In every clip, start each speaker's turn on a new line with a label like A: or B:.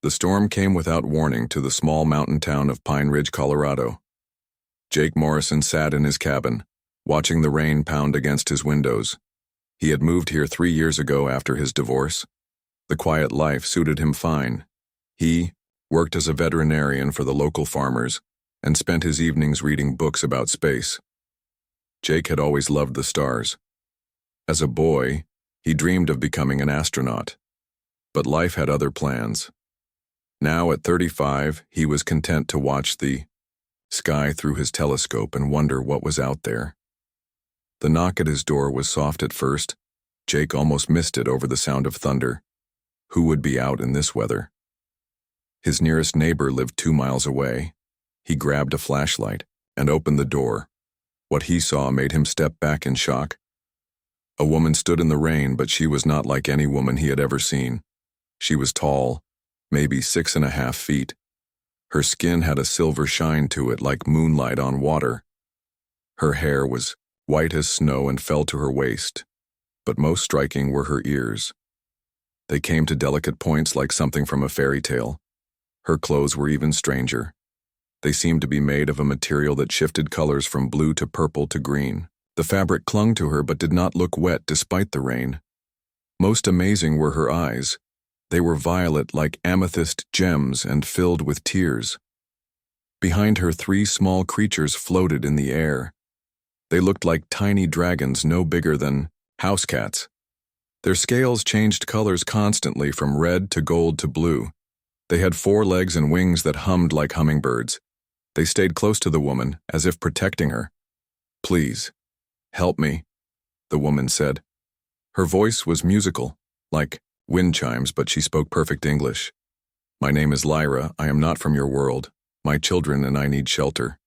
A: The storm came without warning to the small mountain town of Pine Ridge, Colorado. Jake Morrison sat in his cabin, watching the rain pound against his windows. He had moved here 3 years ago after his divorce. The quiet life suited him fine. He worked as a veterinarian for the local farmers and spent his evenings reading books about space. Jake had always loved the stars. As a boy, he dreamed of becoming an astronaut. But life had other plans. Now at 35, he was content to watch the sky through his telescope and wonder what was out there. The knock at his door was soft at first. Jake almost missed it over the sound of thunder. Who would be out in this weather? His nearest neighbor lived 2 miles away. He grabbed a flashlight and opened the door. What he saw made him step back in shock. A woman stood in the rain, but she was not like any woman he had ever seen. She was tall, maybe 6.5 feet. Her skin had a silver shine to it like moonlight on water. Her hair was white as snow and fell to her waist, but most striking were her ears. They came to delicate points like something from a fairy tale. Her clothes were even stranger. They seemed to be made of a material that shifted colors from blue to purple to green. The fabric clung to her but did not look wet despite the rain. Most amazing were her eyes. They were violet like amethyst gems and filled with tears. Behind her, 3 small creatures floated in the air. They looked like tiny dragons no bigger than house cats. Their scales changed colors constantly from red to gold to blue. They had 4 legs and wings that hummed like hummingbirds. They stayed close to the woman, as if protecting her. "Please, help me," the woman said. Her voice was musical, like wind chimes, but she spoke perfect English. "My name is Lyra. I am not from your world. My children and I need shelter."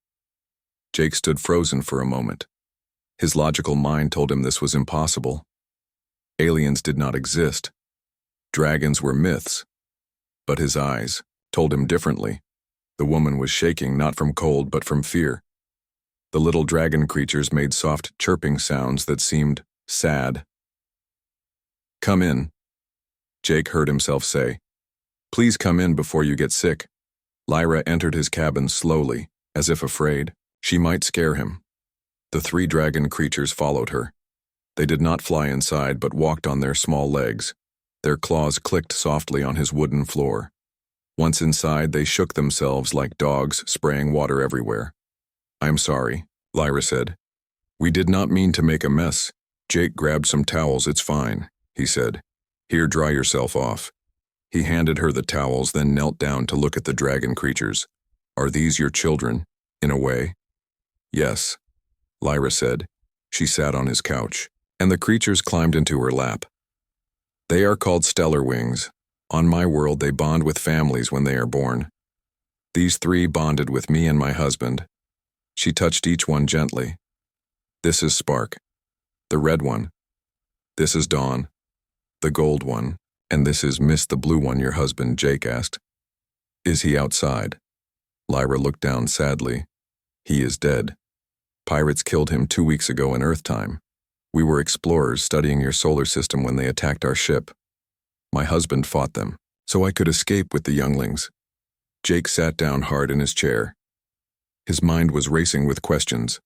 A: Jake stood frozen for a moment. His logical mind told him this was impossible. Aliens did not exist. Dragons were myths. But his eyes told him differently. The woman was shaking not from cold but from fear. The little dragon creatures made soft chirping sounds that seemed sad. "Come in," Jake heard himself say. "Please come in before you get sick." Lyra entered his cabin slowly, as if afraid she might scare him. The 3 dragon creatures followed her. They did not fly inside but walked on their small legs. Their claws clicked softly on his wooden floor. Once inside, they shook themselves like dogs spraying water everywhere. "I'm sorry," Lyra said. "We did not mean to make a mess." Jake grabbed some towels. "It's fine," he said. "Here, dry yourself off." He handed her the towels, then knelt down to look at the dragon creatures. "Are these your children, in a way?" "Yes," Lyra said. She sat on his couch, and the creatures climbed into her lap. "They are called stellar wings. On my world, they bond with families when they are born. These 3 bonded with me and my husband." She touched each one gently. "This is Spark, the red one. This is Dawn, the gold one. And this is Miss, the blue one, your husband," Jake asked. "Is he outside?" Lyra looked down sadly. "He is dead. Pirates killed him 2 weeks ago in Earth time. We were explorers studying your solar system when they attacked our ship. My husband fought them, so I could escape with the younglings." Jake sat down hard in his chair. His mind was racing with questions.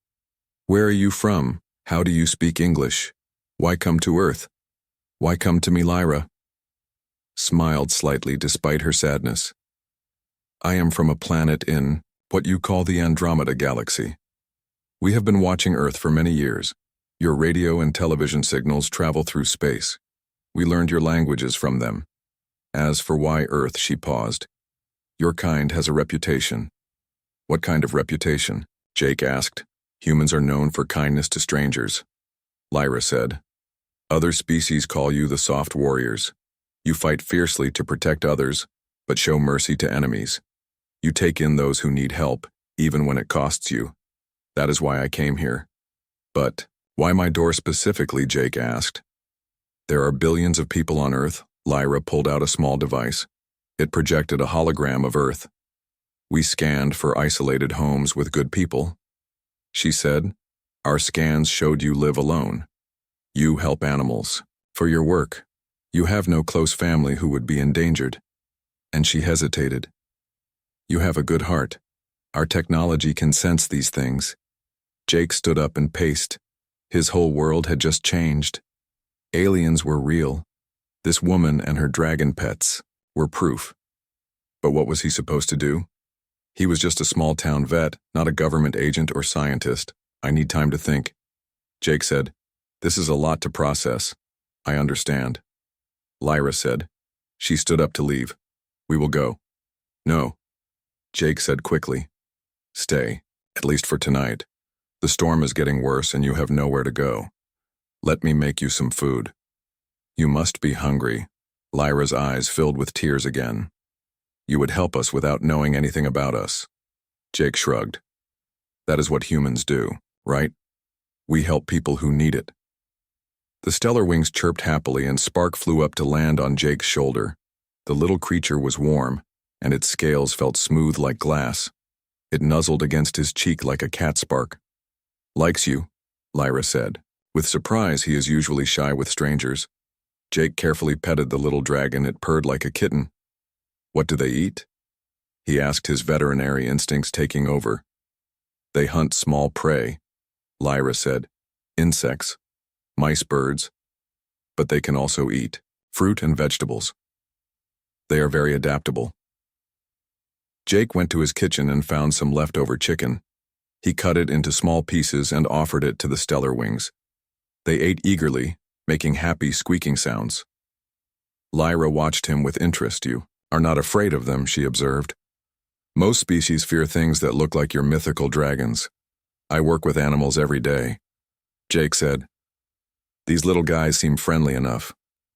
A: "Where are you from? How do you speak English? Why come to Earth? Why come to me?" Lyra smiled slightly despite her sadness. "I am from a planet in what you call the Andromeda Galaxy. We have been watching Earth for many years. Your radio and television signals travel through space. We learned your languages from them. As for why Earth," she paused. "Your kind has a reputation." "What kind of reputation?" Jake asked. "Humans are known for kindness to strangers," Lyra said. "Other species call you the soft warriors. You fight fiercely to protect others, but show mercy to enemies. You take in those who need help, even when it costs you. That is why I came here." "But why my door specifically?" Jake asked. "There are billions of people on Earth." Lyra pulled out a small device. It projected a hologram of Earth. "We scanned for isolated homes with good people," she said. "Our scans showed you live alone. You help animals. For your work, you have no close family who would be endangered. And she hesitated. You have a good heart. Our technology can sense these things. Jake stood up and paced. His whole world had just changed. Aliens were real. This woman and her dragon pets were proof. But what was he supposed to do? He was just a small-town vet, not a government agent or scientist. I need time to think. Jake said, This is a lot to process. I understand. Lyra said. She stood up to leave. We will go. No. Jake said quickly. Stay, at least for tonight. The storm is getting worse and you have nowhere to go. Let me make you some food. You must be hungry. Lyra's eyes filled with tears again. You would help us without knowing anything about us. Jake shrugged. That is what humans do, right? We help people who need it. The stellar wings chirped happily and Spark flew up to land on Jake's shoulder. The little creature was warm, and its scales felt smooth like glass. It nuzzled against his cheek like a cat Spark. Likes you, Lyra said. With surprise, he is usually shy with strangers. Jake carefully petted the little dragon. It purred like a kitten. What do they eat? He asked, his veterinary instincts taking over. They hunt small prey, Lyra said. Insects, mice, birds. But they can also eat fruit and vegetables. They are very adaptable. Jake went to his kitchen and found some leftover chicken. He cut it into small pieces and offered it to the stellar wings. They ate eagerly, making happy squeaking sounds. Lyra watched him with interest. You are not afraid of them, she observed. Most species fear things that look like your mythical dragons. I work with animals every day. Jake said. These little guys seem friendly enough.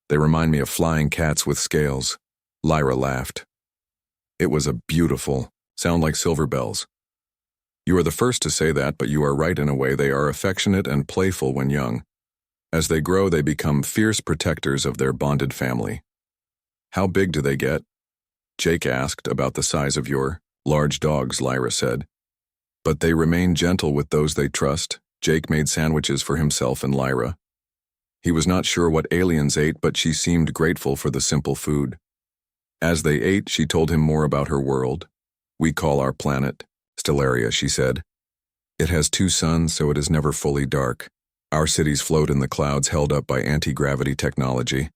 A: They remind me of flying cats with scales. Lyra laughed. It was a beautiful sound like silver bells. You are the first to say that, but you are right in a way. They are affectionate and playful when young. As they grow, they become fierce protectors of their bonded family. How big do they get? Jake asked. About the size of your large dogs, Lyra said. But they remain gentle with those they trust. Jake made sandwiches for himself and Lyra. He was not sure what aliens ate, but she seemed grateful for the simple food. As they ate, she told him more about her world. We call our planet Stellaria, she said. It has 2 suns, so it is never fully dark. Our cities float in the clouds held up by anti-gravity technology.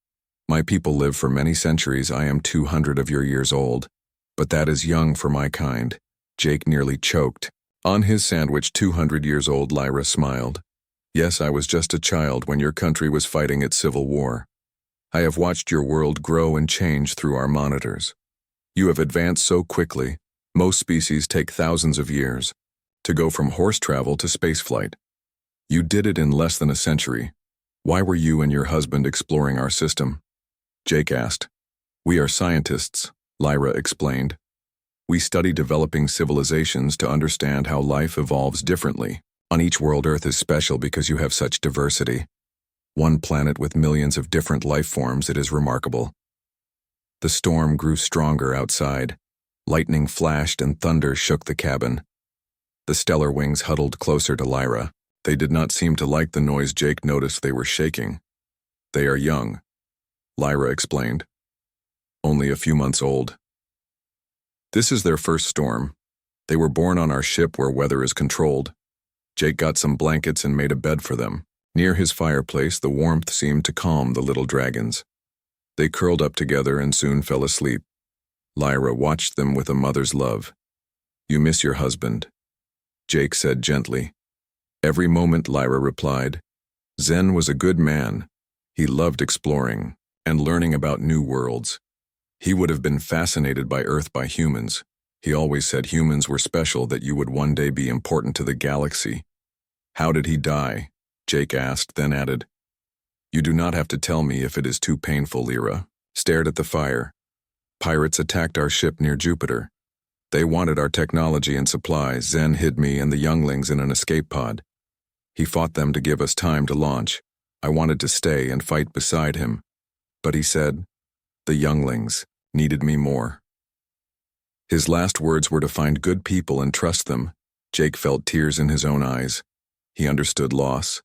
A: My people live for many centuries. I am 200 of your years old. But that is young for my kind. Jake nearly choked. On his sandwich, 200 years old, Lyra smiled. Yes, I was just a child when your country was fighting its civil war. I have watched your world grow and change through our monitors. You have advanced so quickly. Most species take thousands of years to go from horse travel to spaceflight. You did it in less than a century. Why were you and your husband exploring our system? Jake asked. We are scientists, Lyra explained. We study developing civilizations to understand how life evolves differently. On each world, Earth is special because you have such diversity. One planet with millions of different life forms, it is remarkable. The storm grew stronger outside. Lightning flashed and thunder shook the cabin. The stellar wings huddled closer to Lyra. They did not seem to like the noise. Jake noticed they were shaking. They are young, Lyra explained. Only a few months old. This is their first storm. They were born on our ship where weather is controlled. Jake got some blankets and made a bed for them. Near his fireplace, the warmth seemed to calm the little dragons. They curled up together and soon fell asleep. Lyra watched them with a mother's love. You miss your husband, Jake said gently. Every moment, Lyra replied. Zen was a good man. He loved exploring and learning about new worlds. He would have been fascinated by Earth, by humans. He always said humans were special, that you would one day be important to the galaxy. How did he die? Jake asked, then added, You do not have to tell me if it is too painful. Lyra stared at the fire. Pirates attacked our ship near Jupiter. They wanted our technology and supplies. Zen hid me and the younglings in an escape pod. He fought them to give us time to launch. I wanted to stay and fight beside him. But he said, the younglings needed me more. His last words were to find good people and trust them. Jake felt tears in his own eyes. He understood loss.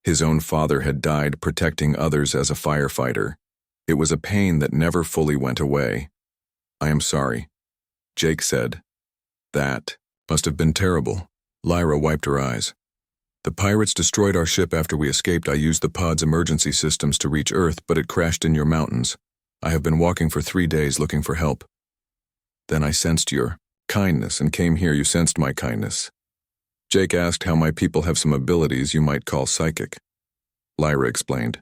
A: His own father had died protecting others as a firefighter. It was a pain that never fully went away. I am sorry, Jake said. That must have been terrible. Lyra wiped her eyes. The pirates destroyed our ship after we escaped. I used the pod's emergency systems to reach Earth, but it crashed in your mountains. I have been walking for 3 days looking for help. Then I sensed your kindness and came here. You sensed my kindness. Jake asked how my people have some abilities you might call psychic. Lyra explained.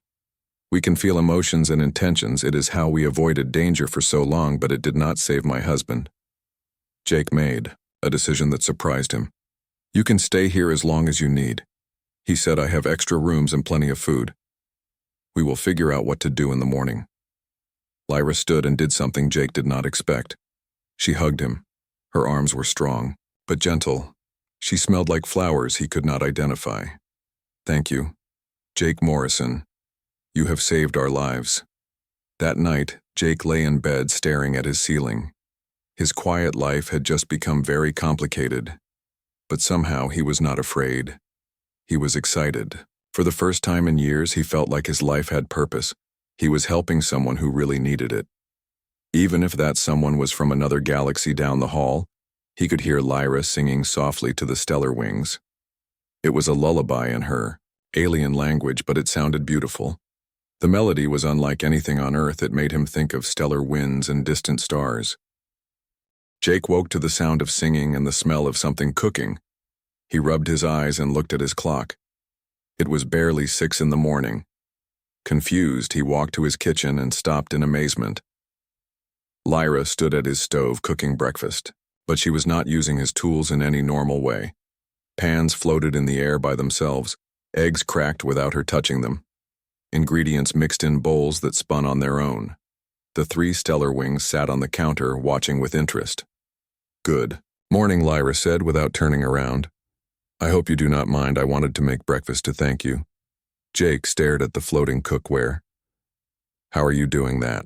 A: We can feel emotions and intentions. It is how we avoided danger for so long, but it did not save my husband. Jake made a decision that surprised him. You can stay here as long as you need. He said, I have extra rooms and plenty of food. We will figure out what to do in the morning. Lyra stood and did something Jake did not expect. She hugged him. Her arms were strong, but gentle. She smelled like flowers he could not identify. Thank you, Jake Morrison. You have saved our lives. That night, Jake lay in bed staring at his ceiling. His quiet life had just become very complicated. But somehow he was not afraid. He was excited. For the first time in years, he felt like his life had purpose. He was helping someone who really needed it. Even if that someone was from another galaxy down the hall, he could hear Lyra singing softly to the stellar wings. It was a lullaby in her, alien language, but it sounded beautiful. The melody was unlike anything on Earth. It made him think of stellar winds and distant stars. Jake woke to the sound of singing and the smell of something cooking. He rubbed his eyes and looked at his clock. It was barely 6 in the morning. Confused, he walked to his kitchen and stopped in amazement. Lyra stood at his stove cooking breakfast, but she was not using his tools in any normal way. Pans floated in the air by themselves, eggs cracked without her touching them. Ingredients mixed in bowls that spun on their own. The 3 stellar wings sat on the counter, watching with interest. Good morning, Lyra said without turning around. I hope you do not mind. I wanted to make breakfast to thank you. Jake stared at the floating cookware. How are you doing that?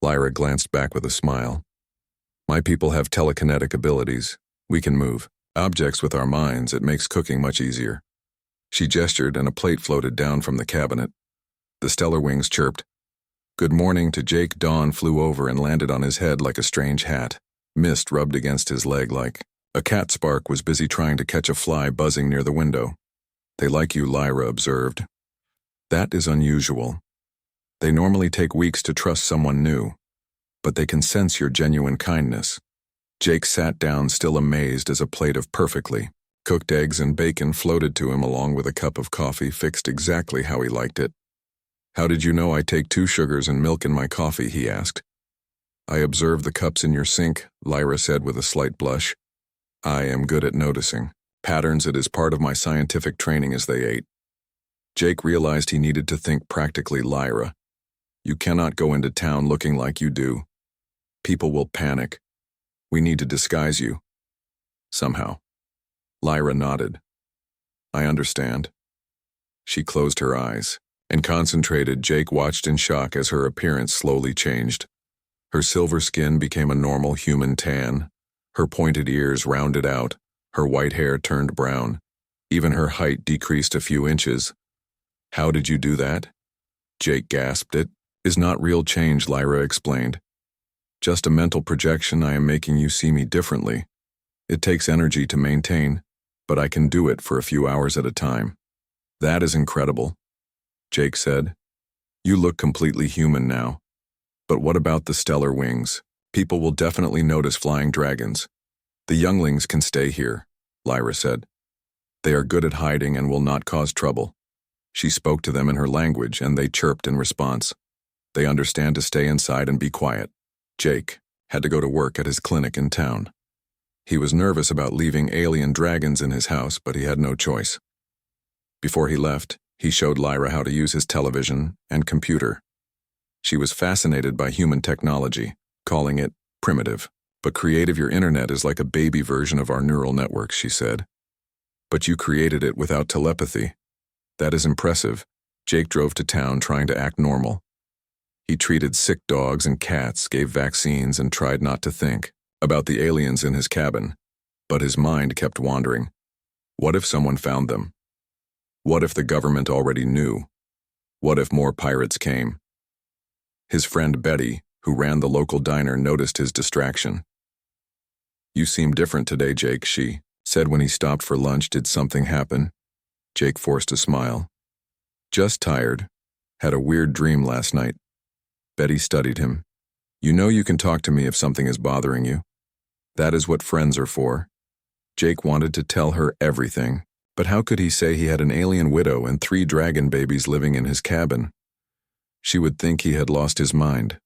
A: Lyra glanced back with a smile. My people have telekinetic abilities. We can move objects with our minds. It makes cooking much easier. She gestured and a plate floated down from the cabinet. The stellar wings chirped. Good morning to Jake. Dawn flew over and landed on his head like a strange hat. Mist rubbed against his leg like a cat. Spark was busy trying to catch a fly buzzing near the window. They like you, Lyra observed. That is unusual. They normally take weeks to trust someone new, but they can sense your genuine kindness. Jake sat down, still amazed, as a plate of perfectly cooked eggs and bacon floated to him along with a cup of coffee fixed exactly how he liked it. How did you know I take 2 sugars and milk in my coffee? He asked. I observed the cups in your sink, Lyra said with a slight blush. I am good at noticing patterns. It is part of my scientific training. As they ate, Jake realized he needed to think practically. Lyra, you cannot go into town looking like you do. People will panic. We need to disguise you. Somehow. Lyra nodded. I understand. She closed her eyes and concentrated. Jake watched in shock as her appearance slowly changed. Her silver skin became a normal human tan. Her pointed ears rounded out. Her white hair turned brown. Even her height decreased a few inches. How did you do that? Jake gasped. It is not real change, Lyra explained. Just a mental projection. I am making you see me differently. It takes energy to maintain, but I can do it for a few hours at a time. That is incredible, Jake said. You look completely human now. But what about the stellar wings? People will definitely notice flying dragons. The younglings can stay here, Lyra said. They are good at hiding and will not cause trouble. She spoke to them in her language, and they chirped in response. They understand to stay inside and be quiet. Jake had to go to work at his clinic in town. He was nervous about leaving alien dragons in his house, but he had no choice. Before he left, he showed Lyra how to use his television and computer. She was fascinated by human technology, calling it primitive. But creative. Your internet is like a baby version of our neural networks, she said. But you created it without telepathy. That is impressive. Jake drove to town trying to act normal. He treated sick dogs and cats, gave vaccines, and tried not to think about the aliens in his cabin. But his mind kept wandering. What if someone found them? What if the government already knew? What if more pirates came? His friend Betty, who ran the local diner, noticed his distraction. "You seem different today, Jake," she said when he stopped for lunch. "Did something happen?" Jake forced a smile. "Just tired. Had a weird dream last night." Betty studied him. "You know you can talk to me if something is bothering you. That is what friends are for." Jake wanted to tell her everything, but how could he say he had an alien widow and 3 dragon babies living in his cabin? She would think he had lost his mind.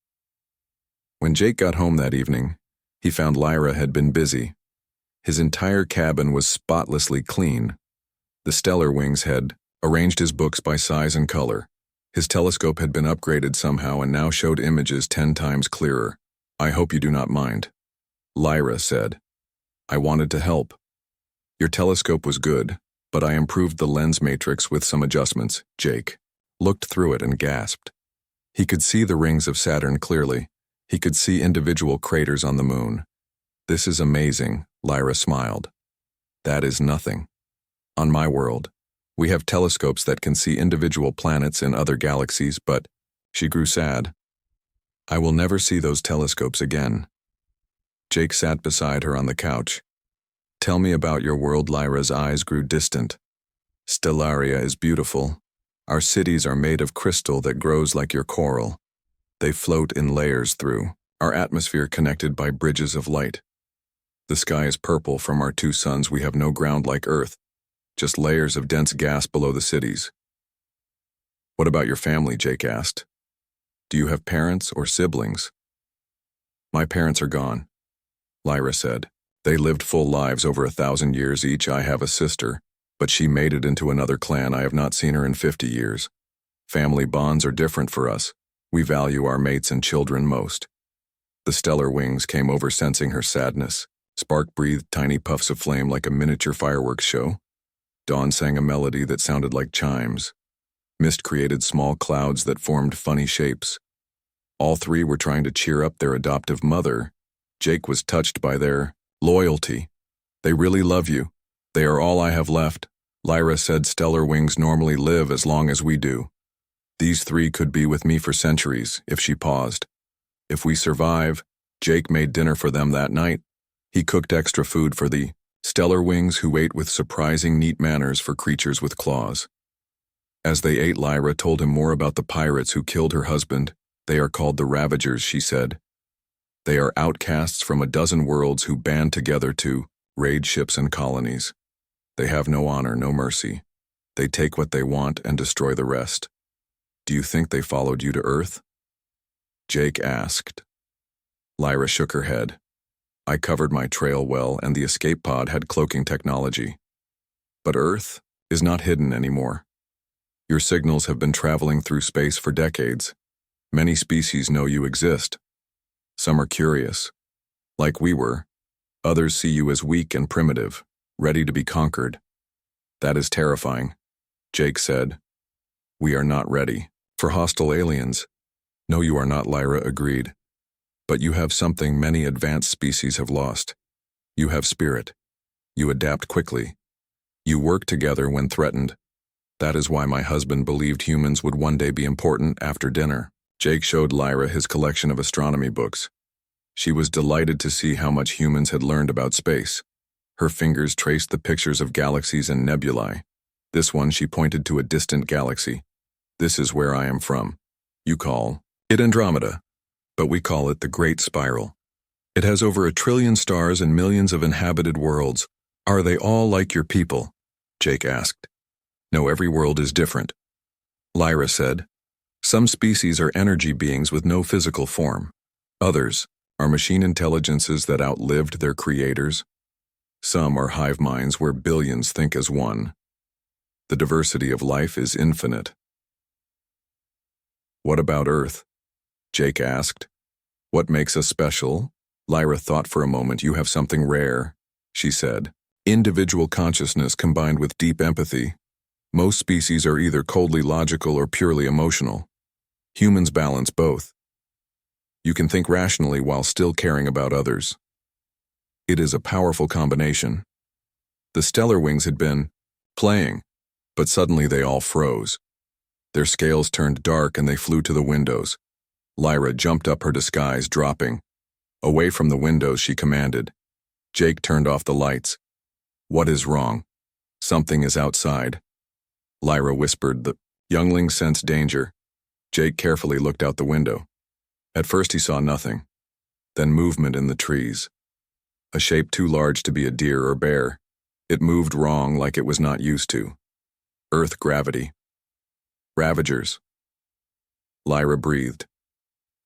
A: When Jake got home that evening, he found Lyra had been busy. His entire cabin was spotlessly clean. The Stellar Wings had arranged his books by size and color. His telescope had been upgraded somehow and now showed images 10 times clearer. "I hope you do not mind," Lyra said. "I wanted to help. Your telescope was good, but I improved the lens matrix with some adjustments." Jake looked through it and gasped. He could see the rings of Saturn clearly. He could see individual craters on the moon. "This is amazing," Lyra smiled. "That is nothing. On my world, we have telescopes that can see individual planets in other galaxies, but..." She grew sad. "I will never see those telescopes again." Jake sat beside her on the couch. "Tell me about your world." Lyra's eyes grew distant. "Stellaria is beautiful. Our cities are made of crystal that grows like your coral. They float in layers through our atmosphere connected by bridges of light. The sky is purple from our 2 suns. We have no ground like Earth, just layers of dense gas below the cities." "What about your family?" Jake asked. "Do you have parents or siblings?" "My parents are gone," Lyra said. "They lived full lives over 1,000 years each. I have a sister, but she made it into another clan. I have not seen her in 50 years. Family bonds are different for us. We value our mates and children most." The Stellar Wings came over, sensing her sadness. Spark breathed tiny puffs of flame like a miniature fireworks show. Dawn sang a melody that sounded like chimes. Mist created small clouds that formed funny shapes. All 3 were trying to cheer up their adoptive mother. Jake was touched by their loyalty. "They really love you. They are all I have left," Lyra said. "Stellar Wings normally live as long as we do. These 3 could be with me for centuries." If she paused. "If we survive." Jake made dinner for them that night. He cooked extra food for the Stellar Wings, who ate with surprising neat manners for creatures with claws. As they ate, Lyra told him more about the pirates who killed her husband. "They are called the Ravagers," she said. "They are outcasts from a dozen worlds who band together to raid ships and colonies. They have no honor, no mercy. They take what they want and destroy the rest." "Do you think they followed you to Earth?" Jake asked. Lyra shook her head. "I covered my trail well, and the escape pod had cloaking technology. But Earth is not hidden anymore. Your signals have been traveling through space for decades. Many species know you exist. Some are curious, like we were. Others see you as weak and primitive, ready to be conquered. That is terrifying," Jake said. "We are not ready for hostile aliens." "No, you are not," Lyra agreed. "But you have something many advanced species have lost. You have spirit. You adapt quickly. You work together when threatened. That is why my husband believed humans would one day be important." After dinner, Jake showed Lyra his collection of astronomy books. She was delighted to see how much humans had learned about space. Her fingers traced the pictures of galaxies and nebulae. This one, she pointed to a distant galaxy. "This is where I am from. You call it Andromeda, but we call it the Great Spiral. It has over 1 trillion stars and millions of inhabited worlds. Are they all like your people?" Jake asked. "No, every world is different," Lyra said. "Some species are energy beings with no physical form. Others are machine intelligences that outlived their creators. Some are hive minds where billions think as one. The diversity of life is infinite." "What about Earth?" Jake asked. "What makes us special?" Lyra thought for a moment. "You have something rare," she said. "Individual consciousness combined with deep empathy. Most species are either coldly logical or purely emotional. Humans balance both. You can think rationally while still caring about others. It is a powerful combination." The Stellar Wings had been playing, but suddenly they all froze. Their scales turned dark and they flew to the windows. Lyra jumped up, her disguise dropping. Away from the windows, she commanded. Jake turned off the lights. What is wrong? Something is outside. Lyra whispered. The youngling sensed danger. Jake carefully looked out the window. At first he saw nothing. Then movement in the trees. A shape too large to be a deer or bear. It moved wrong, like it was not used to. Earth gravity. Ravagers. Lyra breathed.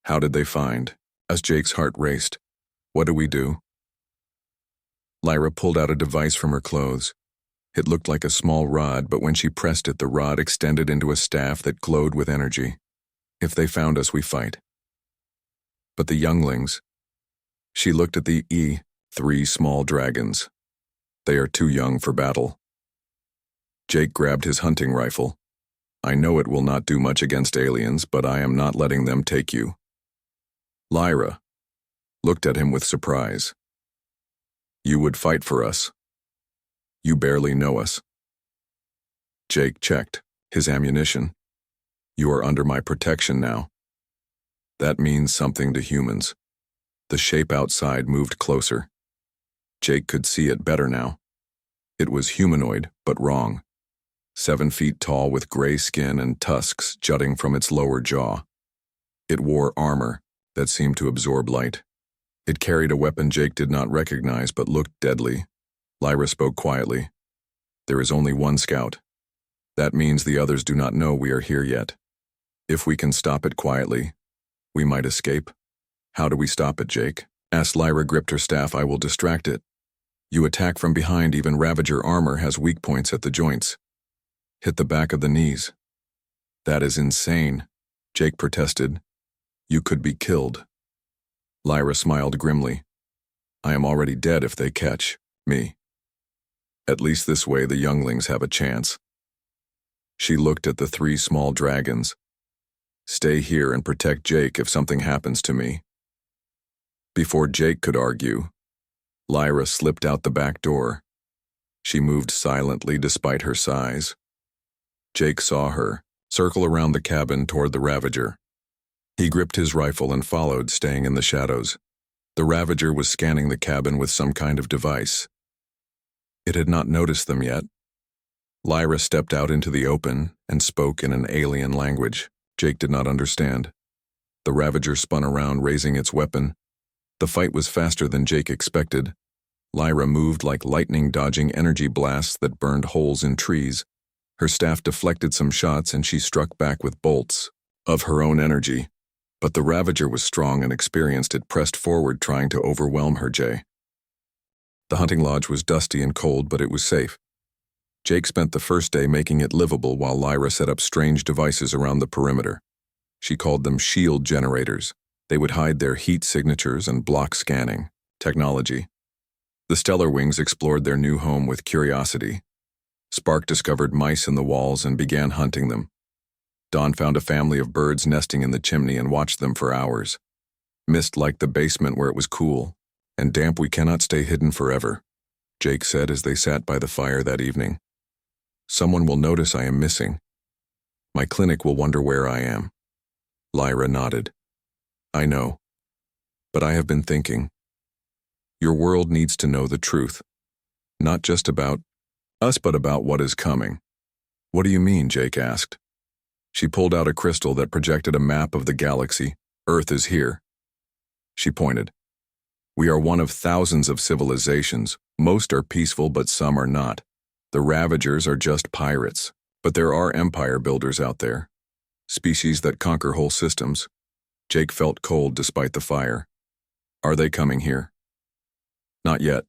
A: How did they find? As Jake's heart raced. What do we do? Lyra pulled out a device from her clothes. It looked like a small rod, but when she pressed it, the rod extended into a staff that glowed with energy. If they found us, we fight. But the younglings. She looked at the 3 small dragons. They are too young for battle. Jake grabbed his hunting rifle. I know it will not do much against aliens, but I am not letting them take you. Lyra looked at him with surprise. You would fight for us. You barely know us. Jake checked his ammunition. You are under my protection now. That means something to humans. The shape outside moved closer. Jake could see it better now. It was humanoid, but wrong. 7 feet tall with gray skin and tusks jutting from its lower jaw. It wore armor that seemed to absorb light. It carried a weapon Jake did not recognize but looked deadly. Lyra spoke quietly. There is only one scout. That means the others do not know we are here yet. If we can stop it quietly, we might escape. How do we stop it, Jake? Asked Lyra, gripped her staff. I will distract it. You attack from behind. Even Ravager armor has weak points at the joints. Hit the back of the knees. That is insane, Jake protested. You could be killed. Lyra smiled grimly. I am already dead if they catch me. At least this way the younglings have a chance. She looked at the 3 small dragons. Stay here and protect Jake if something happens to me. Before Jake could argue, Lyra slipped out the back door. She moved silently despite her size. Jake saw her circle around the cabin toward the Ravager. He gripped his rifle and followed, staying in the shadows. The Ravager was scanning the cabin with some kind of device. It had not noticed them yet. Lyra stepped out into the open and spoke in an alien language. Jake did not understand. The Ravager spun around, raising its weapon. The fight was faster than Jake expected. Lyra moved like lightning, dodging energy blasts that burned holes in trees. Her staff deflected some shots and she struck back with bolts of her own energy. But the Ravager was strong and experienced. It pressed forward, trying to overwhelm her. The hunting lodge was dusty and cold, but it was safe. Jake spent the first day making it livable while Lyra set up strange devices around the perimeter. She called them shield generators. They would hide their heat signatures and block scanning technology. The Stellar Wings explored their new home with curiosity. Spark discovered mice in the walls and began hunting them. Dawn found a family of birds nesting in the chimney and watched them for hours. Mist liked the basement where it was cool and damp. We cannot stay hidden forever, Jake said as they sat by the fire that evening. Someone will notice I am missing. My clinic will wonder where I am. Lyra nodded. I know. But I have been thinking. Your world needs to know the truth. Not just about us, but about what is coming. What do you mean? Jake asked. She pulled out a crystal that projected a map of the galaxy. Earth is here. She pointed. We are one of thousands of civilizations. Most are peaceful, but some are not. The Ravagers are just pirates, but there are empire builders out there. Species that conquer whole systems. Jake felt cold despite the fire. Are they coming here? Not yet,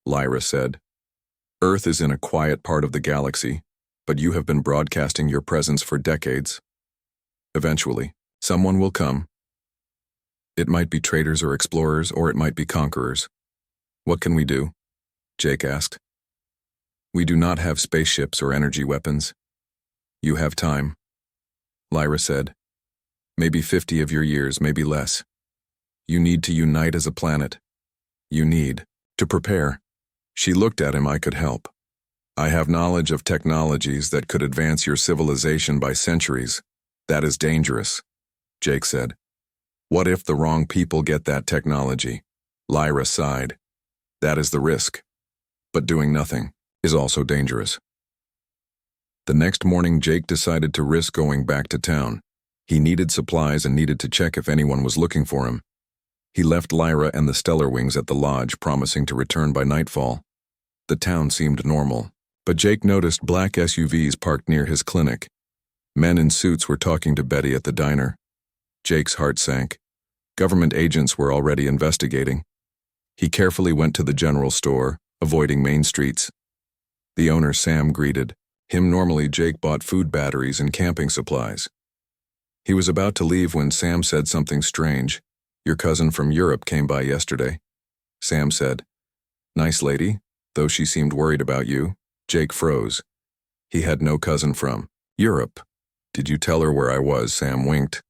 A: Lyra said. Earth is in a quiet part of the galaxy, but you have been broadcasting your presence for decades. Eventually, someone will come. It might be traders or explorers, or it might be conquerors. What can we do? Jake asked. We do not have spaceships or energy weapons. You have time, Lyra said. Maybe 50 of your years, maybe less. You need to unite as a planet. You need to prepare. She looked at him. I could help. I have knowledge of technologies that could advance your civilization by centuries. That is dangerous. Jake said. What if the wrong people get that technology? Lyra sighed. That is the risk. But doing nothing is also dangerous. The next morning, Jake decided to risk going back to town. He needed supplies and needed to check if anyone was looking for him. He left Lyra and the Stellar Wings at the lodge, promising to return by nightfall. The town seemed normal, but Jake noticed black SUVs parked near his clinic. Men in suits were talking to Betty at the diner. Jake's heart sank. Government agents were already investigating. He carefully went to the general store, avoiding main streets. The owner, Sam, greeted him. Normally, Jake bought food batteries and camping supplies. He was about to leave when Sam said something strange. Your cousin from Europe came by yesterday, Sam said. Nice lady, though she seemed worried about you. Jake froze. He had no cousin from Europe. Did you tell her where I was? Sam winked.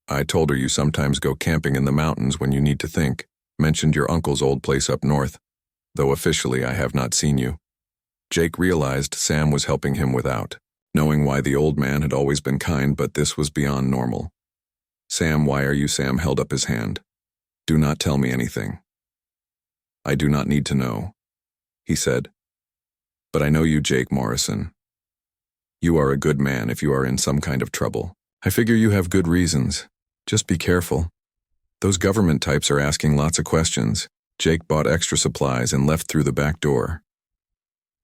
A: I told her you sometimes go camping in the mountains when you need to think. Mentioned your uncle's old place up north, though officially I have not seen you. Jake realized Sam was helping him without knowing why. The old man had always been kind, but this was beyond normal. Sam, why are you? Sam held up his hand. Do not tell me anything. I do not need to know, he said. But I know you, Jake Morrison. You are a good man if you are in some kind of trouble. I figure you have good reasons. Just be careful. Those government types are asking lots of questions. Jake bought extra supplies and left through the back door.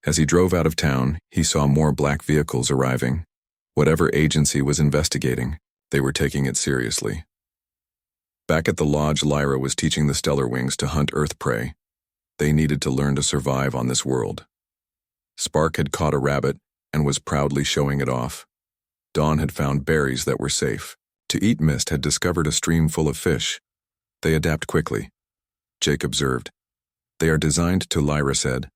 A: As he drove out of town, he saw more black vehicles arriving. Whatever agency was investigating, they were taking it seriously. Back at the lodge, Lyra was teaching the Stellar Wings to hunt Earth prey. They needed to learn to survive on this world. Spark had caught a rabbit and was proudly showing it off. Dawn had found berries that were safe. To eat Mist had discovered a stream full of fish. They adapt quickly, Jake observed. They are designed to, Lyra said.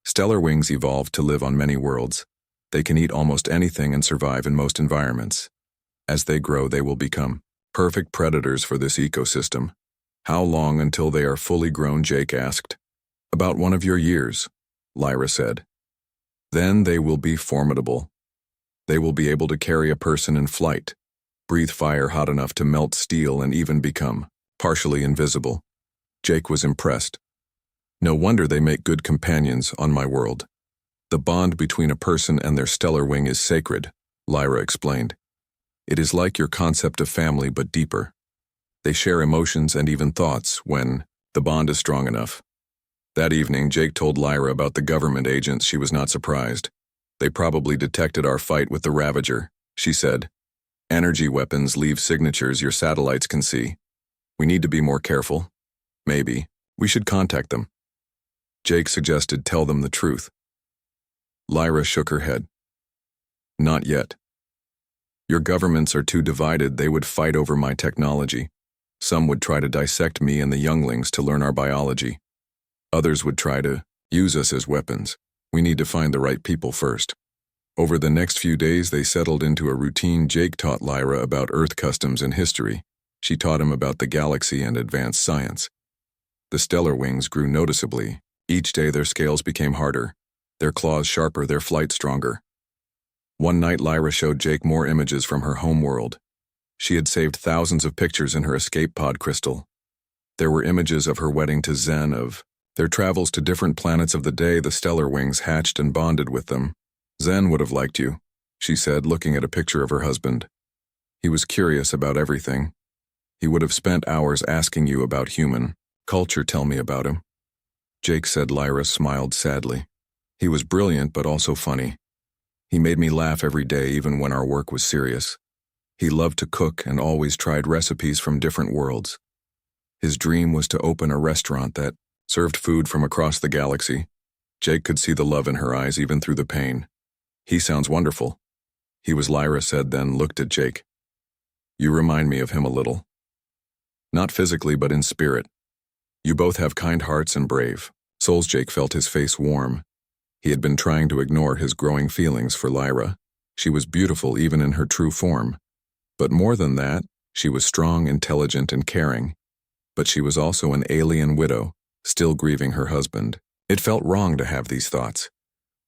A: Stellar Wings evolved to live on many worlds. They can eat almost anything and survive in most environments. As they grow, they will become perfect predators for this ecosystem. How long until they are fully grown? Jake asked. About one of your years, Lyra said. Then they will be formidable. They will be able to carry a person in flight, breathe fire hot enough to melt steel, and even become partially invisible. Jake was impressed. No wonder they make good companions on my world. The bond between a person and their stellar wing is sacred, Lyra explained. It is like your concept of family, but deeper. They share emotions and even thoughts when the bond is strong enough. That evening, Jake told Lyra about the government agents. She was not surprised. They probably detected our fight with the Ravager, she said. Energy weapons leave signatures your satellites can see. We need to be more careful. Maybe we should contact them. Jake suggested tell them the truth. Lyra shook her head. Not yet. Your governments are too divided. They would fight over my technology. Some would try to dissect me and the younglings to learn our biology. Others would try to use us as weapons. We need to find the right people first. Over the next few days, they settled into a routine. Jake taught Lyra about Earth customs and history. She taught him about the galaxy and advanced science. The Stellar Wings grew noticeably. Each day their scales became harder, their claws sharper, their flight stronger. One night, Lyra showed Jake more images from her home world. She had saved thousands of pictures in her escape pod crystal. There were images of her wedding to Zen, of their travels to different planets, of the day the Stellar Wings hatched and bonded with them. Zen would have liked you, she said, looking at a picture of her husband. He was curious about everything. He would have spent hours asking you about human culture. Tell me about him. Jake said. Lyra smiled sadly. He was brilliant, but also funny. He made me laugh every day, even when our work was serious. He loved to cook and always tried recipes from different worlds. His dream was to open a restaurant that served food from across the galaxy. Jake could see the love in her eyes, even through the pain. He sounds wonderful. He was, Lyra said, then looked at Jake. You remind me of him a little. Not physically, but in spirit. You both have kind hearts and brave souls. Jake felt his face warm. He had been trying to ignore his growing feelings for Lyra. She was beautiful even in her true form. But more than that, she was strong, intelligent, and caring. But she was also an alien widow, still grieving her husband. It felt wrong to have these thoughts.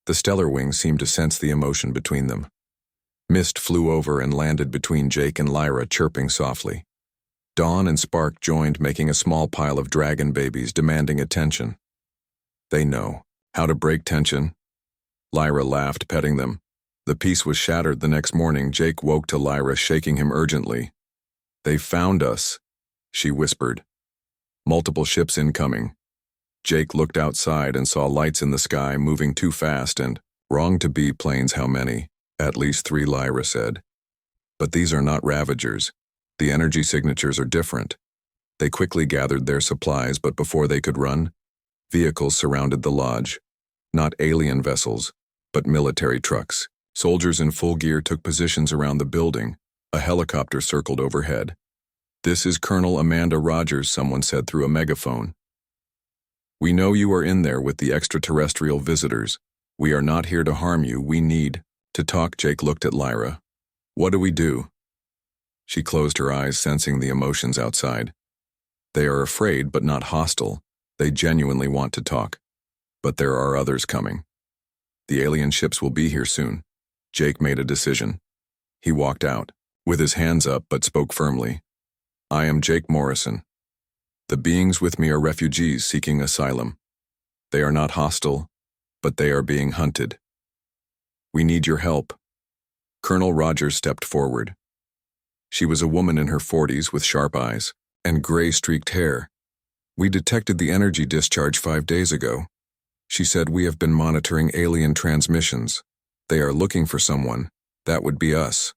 A: The Stellar Wings seemed to sense the emotion between them. Mist flew over and landed between Jake and Lyra, chirping softly. Dawn and Spark joined, making a small pile of dragon babies demanding attention. They know how to break tension. Lyra laughed, petting them. The peace was shattered the next morning. Jake woke to Lyra, shaking him urgently. "They found us," she whispered. "Multiple ships incoming." Jake looked outside and saw lights in the sky moving too fast and, "Wrong to be planes, how many?" "At least 3, Lyra said. "But these are not Ravagers. The energy signatures are different." They quickly gathered their supplies, but before they could run, vehicles surrounded the lodge. Not alien vessels, but military trucks. Soldiers in full gear took positions around the building. A helicopter circled overhead. "This is Colonel Amanda Rogers," someone said through a megaphone. "We know you are in there with the extraterrestrial visitors. We are not here to harm you. We need to talk." Jake looked at Lyra. "What do we do?" She closed her eyes, sensing the emotions outside. They are afraid, but not hostile. They genuinely want to talk. But there are others coming. The alien ships will be here soon. Jake made a decision. He walked out, with his hands up, but spoke firmly. "I am Jake Morrison. The beings with me are refugees seeking asylum. They are not hostile, but they are being hunted. We need your help." Colonel Rogers stepped forward. She was a woman in her 40s with sharp eyes and gray-streaked hair. "We detected the energy discharge 5 days ago." She said, "We have been monitoring alien transmissions. They are looking for someone. That would be us."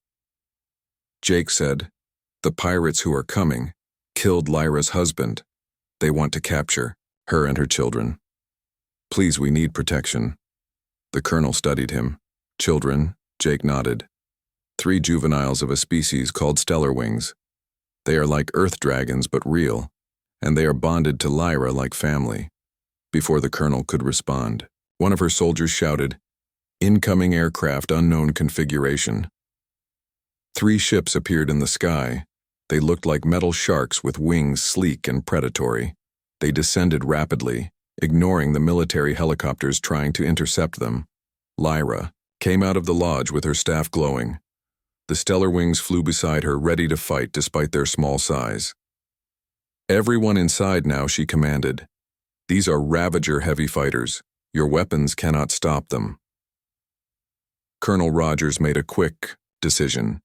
A: Jake said, "The pirates who are coming killed Lyra's husband. They want to capture her and her children. Please, we need protection." The colonel studied him. "Children?" Jake nodded. 3 juveniles of a species called stellar wings. They are like earth dragons but real, and they are bonded to Lyra like family." Before the colonel could respond, one of her soldiers shouted, "Incoming aircraft, unknown configuration." 3 ships appeared in the sky. They looked like metal sharks with wings sleek and predatory. They descended rapidly, ignoring the military helicopters trying to intercept them. Lyra came out of the lodge with her staff glowing. The stellar wings flew beside her, ready to fight despite their small size. "Everyone inside now," she commanded. "These are Ravager heavy fighters. Your weapons cannot stop them." Colonel Rogers made a quick decision.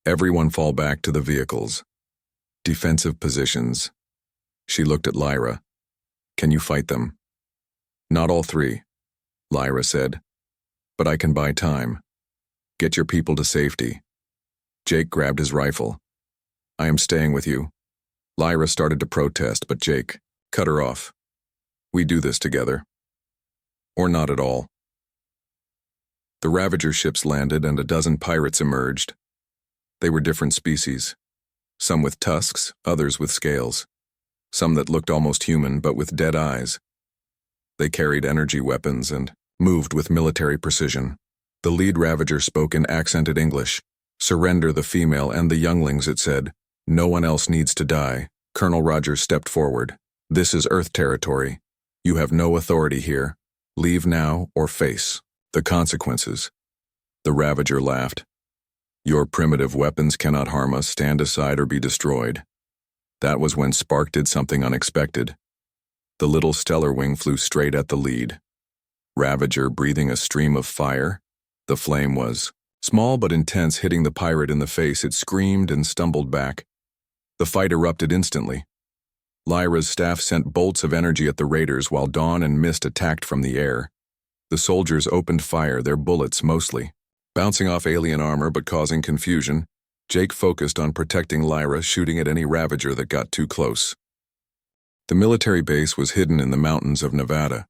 A: "Everyone fall back to the vehicles. Defensive positions." She looked at Lyra. "Can you fight them?" "Not all 3, Lyra said. "But I can buy time. Get your people to safety." Jake grabbed his rifle. "I am staying with you." Lyra started to protest, but Jake cut her off. "We do this together. Or not at all." The Ravager ships landed and a dozen pirates emerged. They were different species. Some with tusks, others with scales. Some that looked almost human but with dead eyes. They carried energy weapons and moved with military precision. The lead Ravager spoke in accented English. "Surrender the female and the younglings," it said. "No one else needs to die." Colonel Rogers stepped forward. "This is Earth territory. You have no authority here. Leave now or face the consequences." The Ravager laughed. "Your primitive weapons cannot harm us. Stand aside or be destroyed." That was when Spark did something unexpected. The little stellar wing flew straight at the lead Ravager, breathing a stream of fire. The flame was small but intense, hitting the pirate in the face. It screamed and stumbled back. The fight erupted instantly. Lyra's staff sent bolts of energy at the raiders while Dawn and Mist attacked from the air. The soldiers opened fire, their bullets mostly bouncing off alien armor but causing confusion. Jake focused on protecting Lyra, shooting at any Ravager that got too close. The military base was hidden in the mountains of Nevada.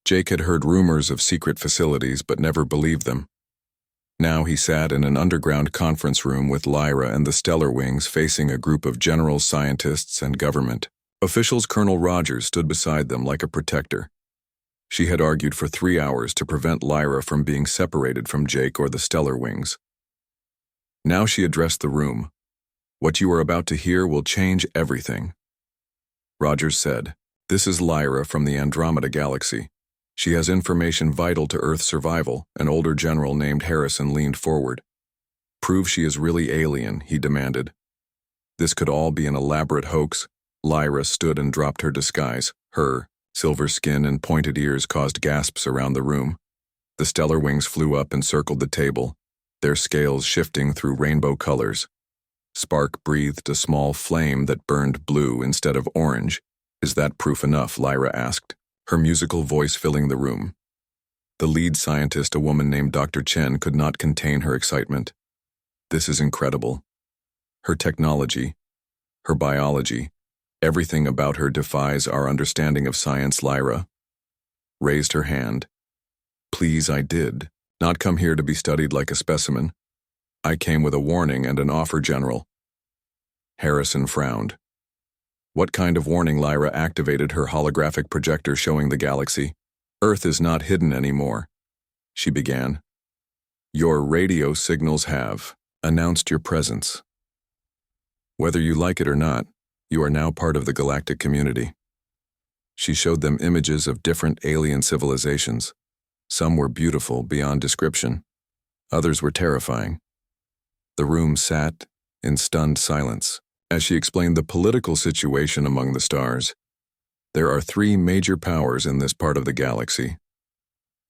A: Jake had heard rumors of secret facilities but never believed them. Now he sat in an underground conference room with Lyra and the Stellar Wings, facing a group of generals, scientists, and government officials. Colonel Rogers stood beside them like a protector. She had argued for 3 hours to prevent Lyra from being separated from Jake or the Stellar Wings. Now she addressed the room. "What you are about to hear will change everything." Rogers said, "This is Lyra from the Andromeda Galaxy. She has information vital to Earth's survival." An older general named Harrison leaned forward. Prove she is really alien, he demanded. This could all be an elaborate hoax. Lyra stood and dropped her disguise. Her silver skin and pointed ears caused gasps around the room. The stellar wings flew up and circled the table, their scales shifting through rainbow colors. Spark breathed a small flame that burned blue instead of orange. Is that proof enough? Lyra asked, her musical voice filling the room. The lead scientist, a woman named Dr. Chen, could not contain her excitement. This is incredible. Her technology, her biology, everything about her defies our understanding of science. Lyra raised her hand. Please, I did not come here to be studied like a specimen. I came with a warning and an offer, General. Harrison frowned. What kind of warning? Lyra activated her holographic projector showing the galaxy. Earth is not hidden anymore, she began. Your radio signals have announced your presence. Whether you like it or not, you are now part of the galactic community. She showed them images of different alien civilizations. Some were beautiful beyond description. Others were terrifying. The room sat in stunned silence as she explained the political situation among the stars. There are 3 major powers in this part of the galaxy.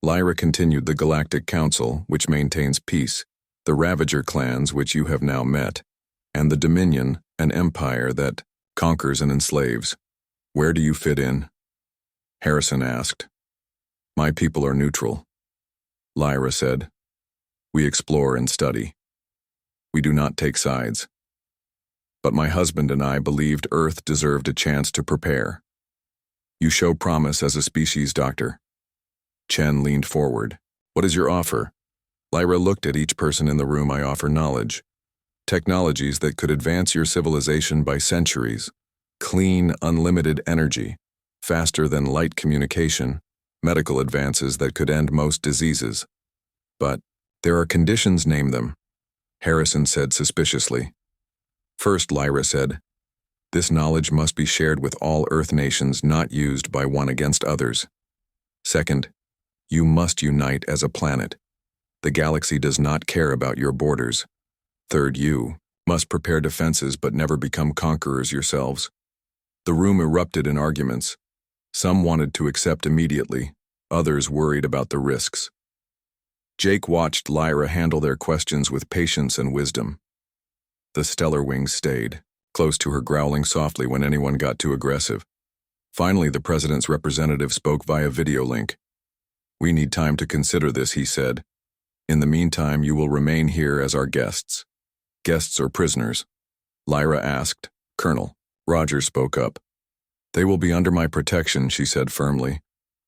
A: Lyra continued: the Galactic Council, which maintains peace, the Ravager clans, which you have now met, and the Dominion, an empire that conquers and enslaves. Where do you fit in? Harrison asked. My people are neutral, Lyra said. We explore and study. We do not take sides. But my husband and I believed Earth deserved a chance to prepare. You show promise as a species, Doctor. Chen leaned forward. What is your offer? Lyra looked at each person in the room. I offer knowledge. Technologies that could advance your civilization by centuries. Clean, unlimited energy. Faster than light communication. Medical advances that could end most diseases. But there are conditions. Name them, Harrison said suspiciously. First, Lyra said, this knowledge must be shared with all Earth nations, not used by one against others. Second, you must unite as a planet. The galaxy does not care about your borders. Third, you must prepare defenses but never become conquerors yourselves. The room erupted in arguments. Some wanted to accept immediately, others worried about the risks. Jake watched Lyra handle their questions with patience and wisdom. The stellar wings stayed, close to her, growling softly when anyone got too aggressive. Finally, the president's representative spoke via video link. We need time to consider this, he said. In the meantime, you will remain here as our guests. Guests or prisoners? Lyra asked. Colonel. Roger spoke up. They will be under my protection, she said firmly.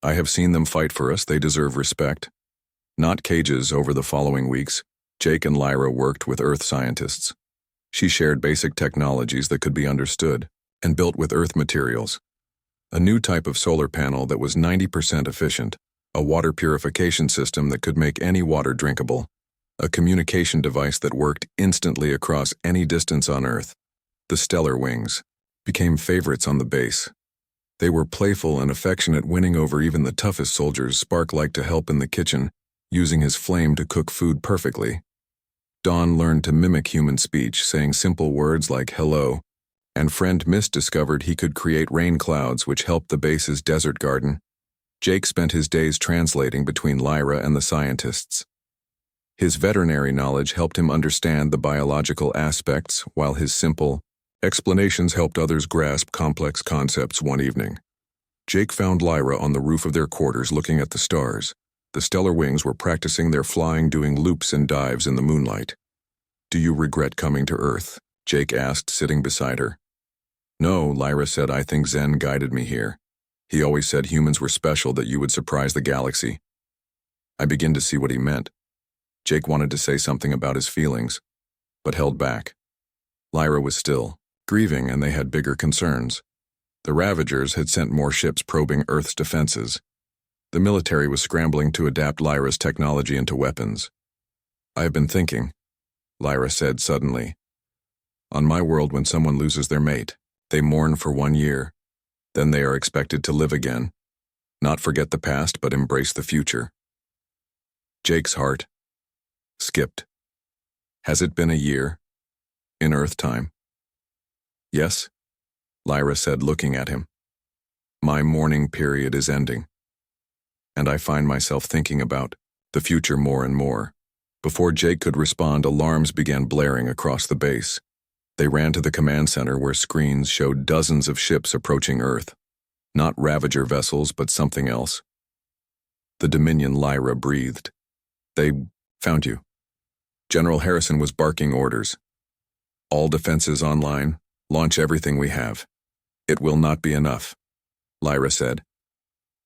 A: I have seen them fight for us. They deserve respect. Not cages. Over the following weeks, Jake and Lyra worked with Earth scientists. She shared basic technologies that could be understood and built with Earth materials. A new type of solar panel that was 90% efficient, a water purification system that could make any water drinkable, a communication device that worked instantly across any distance on Earth. The stellar wings became favorites on the base. They were playful and affectionate, winning over even the toughest soldiers. Spark liked to help in the kitchen, using his flame to cook food perfectly. Dawn learned to mimic human speech, saying simple words like hello, and friend Mist discovered he could create rain clouds, which helped the base's desert garden. Jake spent his days translating between Lyra and the scientists. His veterinary knowledge helped him understand the biological aspects, while his simple explanations helped others grasp complex concepts. One evening, Jake found Lyra on the roof of their quarters looking at the stars. The stellar wings were practicing their flying, doing loops and dives in the moonlight. Do you regret coming to Earth? Jake asked, sitting beside her. No, Lyra said. I think Zen guided me here. He always said humans were special, that you would surprise the galaxy. I begin to see what he meant. Jake wanted to say something about his feelings, but held back. Lyra was still grieving, and they had bigger concerns. The Ravagers had sent more ships probing Earth's defenses. The military was scrambling to adapt Lyra's technology into weapons. I have been thinking, Lyra said suddenly. On my world, when someone loses their mate, they mourn for 1 year. Then they are expected to live again. Not forget the past, but embrace the future. Jake's heart skipped. Has it been a year? In Earth time? Yes, Lyra said, looking at him. My mourning period is ending. And I find myself thinking about the future more and more. Before Jake could respond, alarms began blaring across the base. They ran to the command center where screens showed dozens of ships approaching Earth. Not Ravager vessels, but something else. The Dominion, Lyra breathed. They found you. General Harrison was barking orders. All defenses online. Launch everything we have. It will not be enough, Lyra said.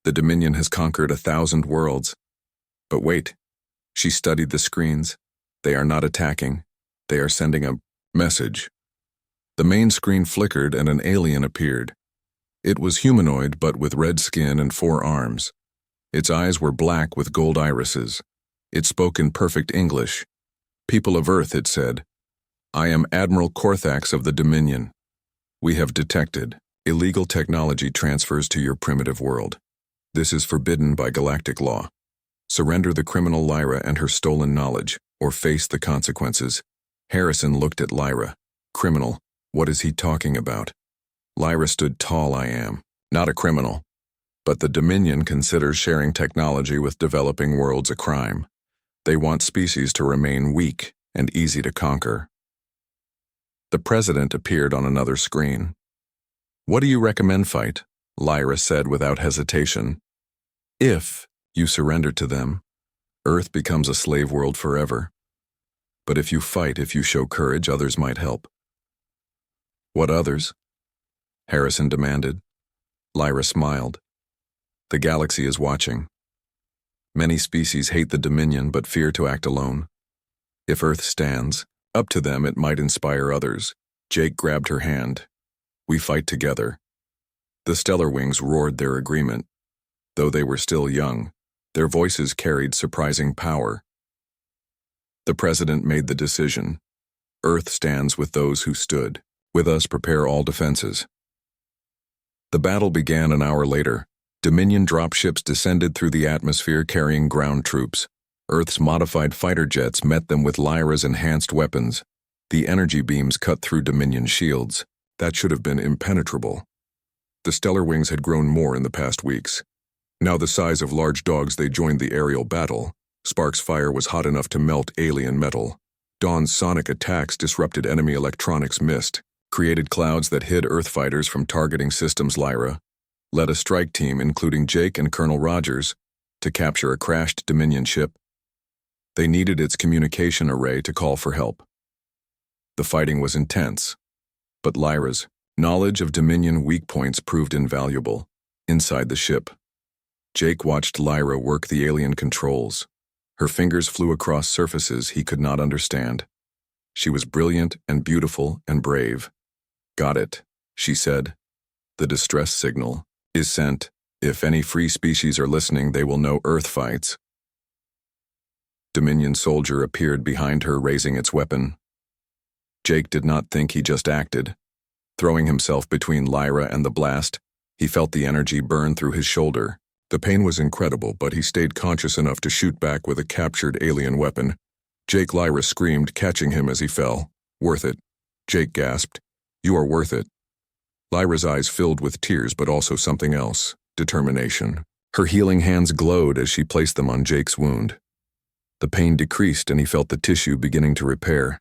A: The Dominion has conquered 1,000 worlds. But wait. She studied the screens. They are not attacking. They are sending a message. The main screen flickered and an alien appeared. It was humanoid but with red skin and 4 arms. Its eyes were black with gold irises. It spoke in perfect English. People of Earth, it said. I am Admiral Korthax of the Dominion. We have detected illegal technology transfers to your primitive world. This is forbidden by galactic law. Surrender the criminal Lyra and her stolen knowledge, or face the consequences. Harrison looked at Lyra. Criminal, what is he talking about? Lyra stood tall. I am not a criminal. But the Dominion considers sharing technology with developing worlds a crime. They want species to remain weak and easy to conquer. The president appeared on another screen. What do you recommend fight? Lyra said without hesitation. If you surrender to them, Earth becomes a slave world forever. But if you fight, if you show courage, others might help. What others? Harrison demanded. Lyra smiled. The galaxy is watching. Many species hate the Dominion but fear to act alone. If Earth stands, up to them it might inspire others. Jake grabbed her hand. We fight together. The Stellar Wings roared their agreement. Though they were still young, their voices carried surprising power. The president made the decision. Earth stands with those who stood. With us, prepare all defenses. The battle began an hour later. Dominion dropships descended through the atmosphere carrying ground troops. Earth's modified fighter jets met them with Lyra's enhanced weapons. The energy beams cut through Dominion shields. That should have been impenetrable. The Stellar Wings had grown more in the past weeks. Now the size of large dogs, they joined the aerial battle. Spark's fire was hot enough to melt alien metal. Dawn's sonic attacks disrupted enemy electronics mist, created clouds that hid Earth fighters from targeting systems. Lyra led a strike team, including Jake and Colonel Rogers, to capture a crashed Dominion ship. They needed its communication array to call for help. The fighting was intense, but Lyra's knowledge of Dominion weak points proved invaluable. Inside the ship, Jake watched Lyra work the alien controls. Her fingers flew across surfaces he could not understand. She was brilliant and beautiful and brave. Got it, she said. The distress signal is sent. If any free species are listening, they will know Earth fights. Dominion soldier appeared behind her, raising its weapon. Jake did not think, he just acted. Throwing himself between Lyra and the blast, he felt the energy burn through his shoulder. The pain was incredible, but he stayed conscious enough to shoot back with a captured alien weapon. Jake, Lyra screamed, catching him as he fell. Worth it. Jake gasped. You are worth it. Lyra's eyes filled with tears, but also something else, determination. Her healing hands glowed as she placed them on Jake's wound. The pain decreased and he felt the tissue beginning to repair.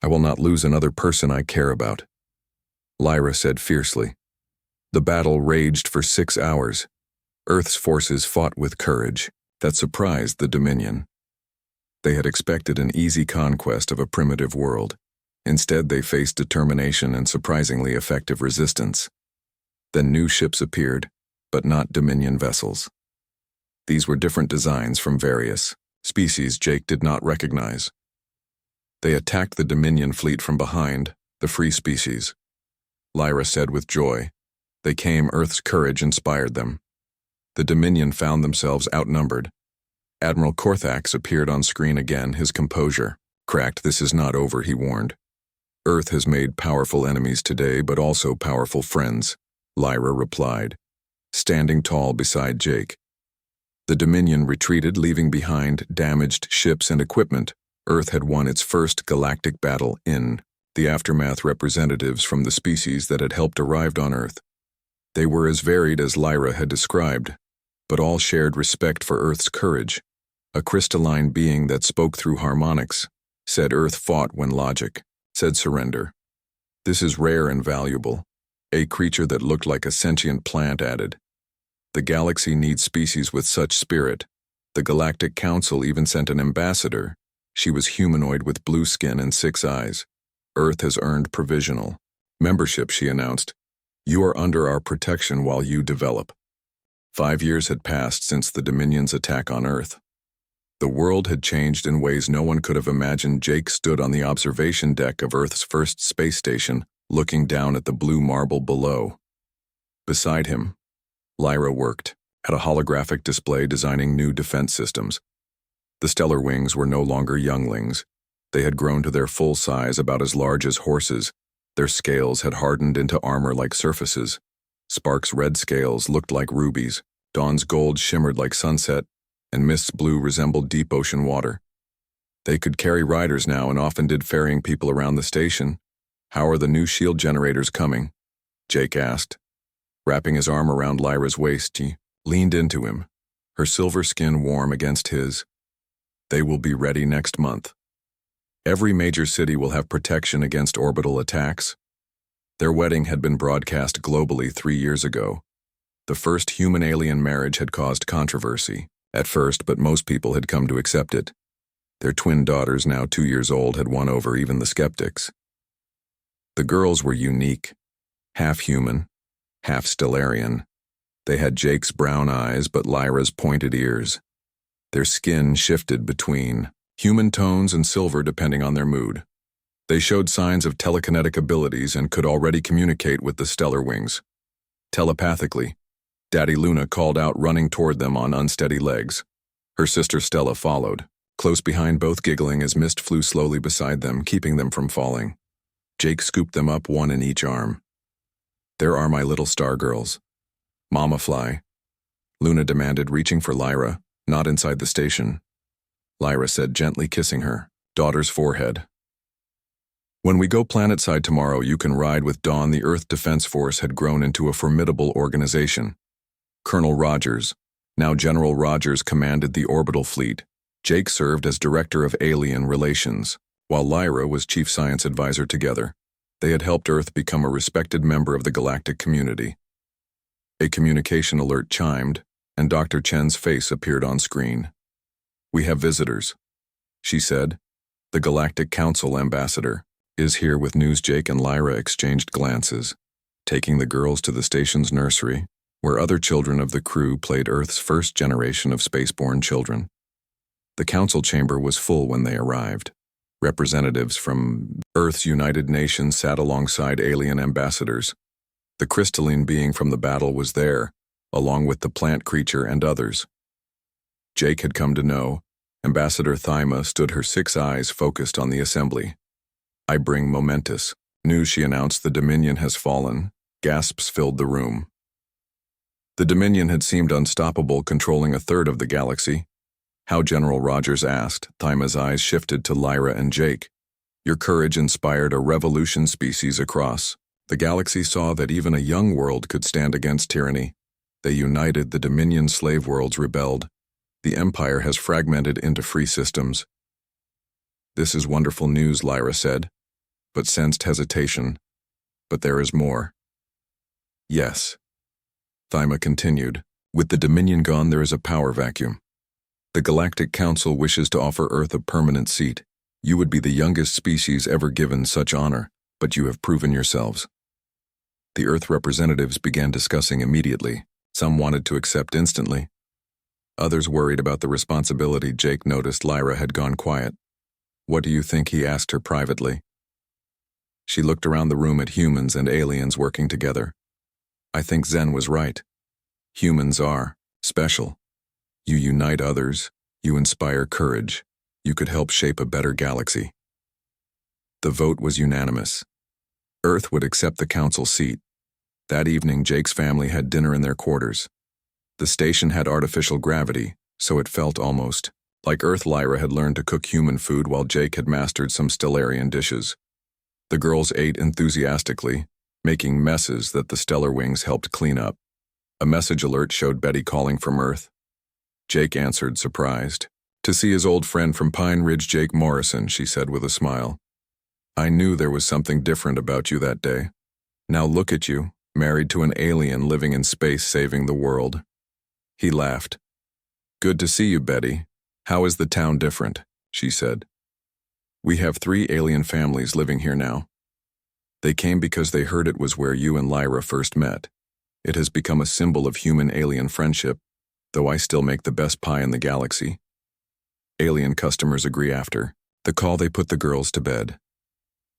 A: I will not lose another person I care about, Lyra said fiercely. The battle raged for 6 hours. Earth's forces fought with courage that surprised the Dominion. They had expected an easy conquest of a primitive world. Instead, they faced determination and surprisingly effective resistance. Then new ships appeared, but not Dominion vessels. These were different designs from various species Jake did not recognize. They attacked the Dominion fleet from behind, the free species. Lyra said with joy. They came. Earth's courage inspired them. The Dominion found themselves outnumbered. Admiral Korthax appeared on screen again, his composure cracked. This is not over, he warned. Earth has made powerful enemies today, but also powerful friends, Lyra replied, standing tall beside Jake. The Dominion retreated, leaving behind damaged ships and equipment. Earth had won its first galactic battle in the aftermath. Representatives from the species that had helped arrived on Earth. They were as varied as Lyra had described, but all shared respect for Earth's courage. A crystalline being that spoke through harmonics, said Earth fought when logic said surrender. This is rare and valuable. A creature that looked like a sentient plant added. The galaxy needs species with such spirit. The Galactic Council even sent an ambassador. She was humanoid with blue skin and 6 eyes. Earth has earned provisional membership, she announced. You are under our protection while you develop. 5 years had passed since the Dominion's attack on Earth. The world had changed in ways no one could have imagined. Jake stood on the observation deck of Earth's first space station, looking down at the blue marble below. Beside him, Lyra worked at a holographic display designing new defense systems. The stellar wings were no longer younglings. They had grown to their full size, about as large as horses. Their scales had hardened into armor-like surfaces. Spark's red scales looked like rubies, Dawn's gold shimmered like sunset, and Mist's blue resembled deep ocean water. They could carry riders now and often did, ferrying people around the station. How are the new shield generators coming? Jake asked. Wrapping his arm around Lyra's waist, he leaned into him, her silver skin warm against his. They will be ready next month. Every major city will have protection against orbital attacks. Their wedding had been broadcast globally 3 years ago. The first human-alien marriage had caused controversy at first, but most people had come to accept it. Their twin daughters, now 2 years old, had won over even the skeptics. The girls were unique, half human, half Stellarian. They had Jake's brown eyes but Lyra's pointed ears. Their skin shifted between human tones and silver depending on their mood. They showed signs of telekinetic abilities and could already communicate with the stellar wings. Telepathically, Daddy Luna called out, running toward them on unsteady legs. Her sister Stella followed, close behind, both giggling as Mist flew slowly beside them, keeping them from falling. Jake scooped them up, one in each arm. There are my little star girls. Mama fly, Luna demanded, reaching for Lyra, not inside the station. Lyra said, gently kissing her daughter's forehead. When we go planetside tomorrow, you can ride with Dawn. The Earth Defense Force had grown into a formidable organization. Colonel Rogers, now General Rogers, commanded the orbital fleet. Jake served as Director of Alien Relations, while Lyra was Chief Science Advisor. Together, they had helped Earth become a respected member of the galactic community. A communication alert chimed, and Dr. Chen's face appeared on screen. We have visitors, she said. The Galactic Council ambassador is here with news. Jake and Lyra exchanged glances, taking the girls to the station's nursery, where other children of the crew played Earth's first generation of spaceborne children. The council chamber was full when they arrived. Representatives from Earth's United Nations sat alongside alien ambassadors. The crystalline being from the battle was there, along with the plant creature and others. Jake had come to know. Ambassador Thyma stood, her 6 eyes focused on the assembly. I bring momentous news, she announced. The Dominion has fallen. Gasps filled the room. The Dominion had seemed unstoppable, controlling a third of the galaxy. How? General Rogers asked. Thyma's eyes shifted to Lyra and Jake. Your courage inspired a revolution. Species across the galaxy saw that even a young world could stand against tyranny. They united. The Dominion slave worlds rebelled. The Empire has fragmented into free systems. This is wonderful news, Lyra said, but sensed hesitation. But there is more. Yes, Thyma continued. With the Dominion gone, there is a power vacuum. The Galactic Council wishes to offer Earth a permanent seat. You would be the youngest species ever given such honor, but you have proven yourselves. The Earth representatives began discussing immediately. Some wanted to accept instantly. Others worried about the responsibility. Jake noticed Lyra had gone quiet. What do you think? He asked her privately. She looked around the room at humans and aliens working together. I think Zen was right. Humans are special. You unite others, you inspire courage, you could help shape a better galaxy. The vote was unanimous. Earth would accept the council seat. That evening, Jake's family had dinner in their quarters. The station had artificial gravity, so it felt almost Like Earth, Lyra had learned to cook human food while Jake had mastered some Stellarian dishes. The girls ate enthusiastically, making messes that the Stellar Wings helped clean up. A message alert showed Betty calling from Earth. Jake answered, surprised. "To see his old friend from Pine Ridge, Jake Morrison," she said with a smile. "I knew there was something different about you that day. Now look at you, married to an alien living in space saving the world." He laughed. "Good to see you, Betty. How is the town different?" she said. "We have 3 alien families living here now. They came because they heard it was where you and Lyra first met. It has become a symbol of human-alien friendship, though I still make the best pie in the galaxy." Alien customers agree after the call. They put the girls to bed.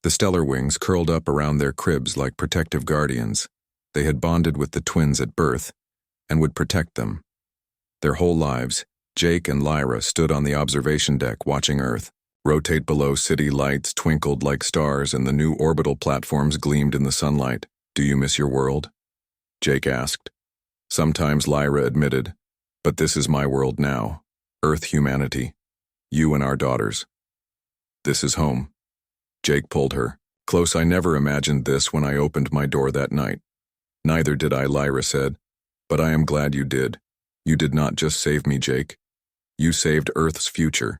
A: The Stellar Wings curled up around their cribs like protective guardians. They had bonded with the twins at birth and would protect them. Their whole lives, Jake and Lyra stood on the observation deck watching Earth rotate below. City lights twinkled like stars and the new orbital platforms gleamed in the sunlight. "Do you miss your world?" Jake asked. "Sometimes," Lyra admitted, "but this is my world now. Earth humanity. You and our daughters. This is home." Jake pulled her close. "I never imagined this when I opened my door that night." "Neither did I," Lyra said, "but I am glad you did. You did not just save me, Jake. You saved Earth's future.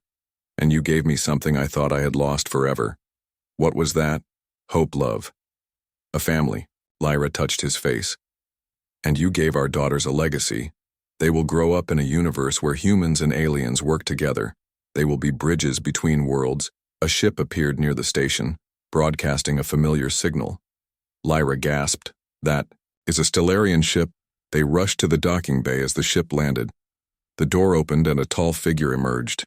A: And you gave me something I thought I had lost forever." "What was that?" "Hope, love. A family." Lyra touched his face. "And you gave our daughters a legacy. They will grow up in a universe where humans and aliens work together. They will be bridges between worlds." A ship appeared near the station, broadcasting a familiar signal. Lyra gasped. "That is a Stellarian ship." They rushed to the docking bay as the ship landed. The door opened and a tall figure emerged.